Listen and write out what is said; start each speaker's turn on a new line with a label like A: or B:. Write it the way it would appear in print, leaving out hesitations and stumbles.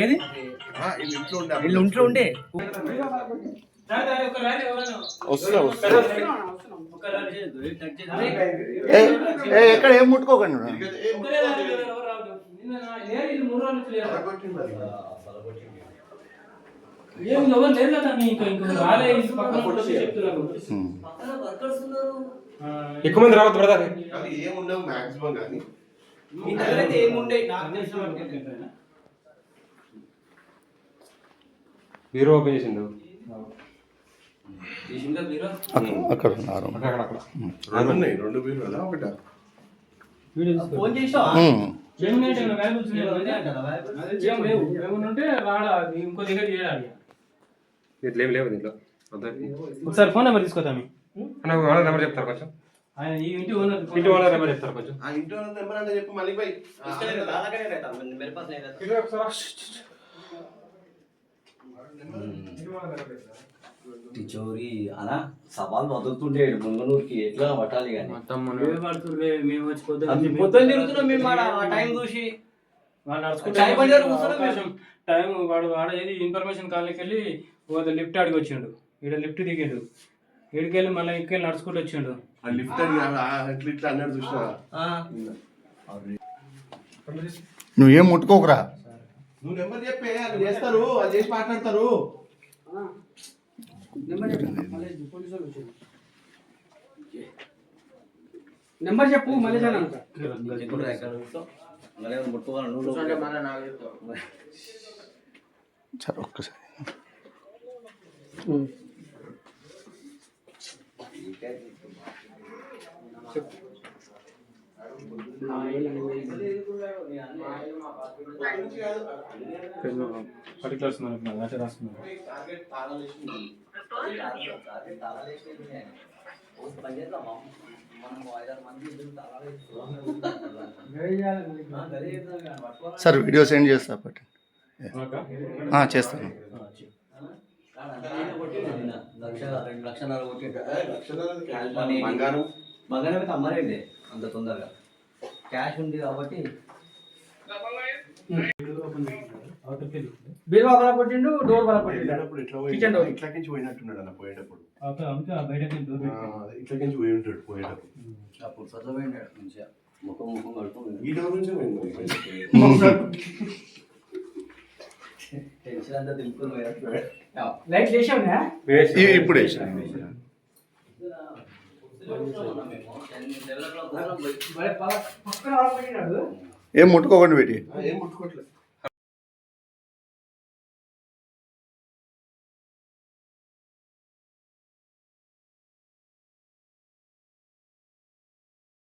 A: ఏది ఇంట్లో ఉండే
B: ఎక్కడ ఏం ముట్టుకోకండి.
C: ఎక్కువ మంది రావద్దు బ్రదర్.
D: ఏముండవు మాక్సిమం కానీ
C: బీరో ఓపెన్ చేసిండు
B: అక్కడ
D: రెండు బీరువాలా ఒకటా?
C: ఇట్లేం లేవు దీంట్లో.
A: ఒకసారి ఫోన్ నెంబర్ తీసుకోతాము.
C: నెంబర్ చెప్తారు కొంచెం. ఇంటి ఓనర్ నెంబర్ చెప్తారు కొంచెం.
D: ఇంటి ఓనర్ నెంబర్ అంటే చెప్పు మళ్ళీ పోయి.
E: చోరీ అలా సవాల్ వదులుతుండే ముంగనూరుకి ఎట్లా పట్టాలి కానీ
A: పొద్దున్న తిరుగుతున్నాం మేము టైం చూసి టైం వాడు ఆడ ఏది ఇన్ఫర్మేషన్ కాలనీకి వెళ్ళి లిఫ్ట్ అడిగి వచ్చిండు. ఇక్కడ లిఫ్ట్ దిగాడు. ఇడికెళ్ళి మళ్ళీ ఇంకెళ్ళి నడుచుకుంటూ వచ్చిండు.
D: లిఫ్ట్ ఇట్లా అన్నాడు చూసినా.
B: నువ్వేం ముట్టుకోకరా.
D: నువ్వు నెంబర్ చెప్పే అది చేస్తారు, అది చేసి మాట్లాడతారు.
A: నెంబర్ చెప్పు మళ్ళీ
B: సరే ఒక్కసారి
A: పర్టికులర్స్ రాసుకున్నాను.
B: సార్ వీడియో సెండ్ చేస్తా పట్టు. చేస్తాను.
E: బంగారం అయితే అమ్మరేండి అంత తొందరగా. క్యాష్ ఉంది కాబట్టి
A: బీరువా బల కొట్టిండు, డోర్ బల కొట్టిండు.
D: కిచెన్ డోర్ ఇట్లా నుంచి పోయినట్టున్నాడు అన్న పోయేటప్పుడు. ఇట్లా నుంచి పోయి ఉంటాడు పోయేటప్పుడు.
E: అప్పుడు చదవండి మంచిగా ముఖం ముఖం కడుతుంది.
D: ఈ డోర్ నుంచే పోయింది.
E: టెన్షన్ అంతా దింపుకుని పోయాడు.
A: లైట్ చేసావునా?
B: ఇప్పుడు ఏం ముట్టుకోకండి పెట్టి.
D: ఏం ముట్టుకోవట్లేదు.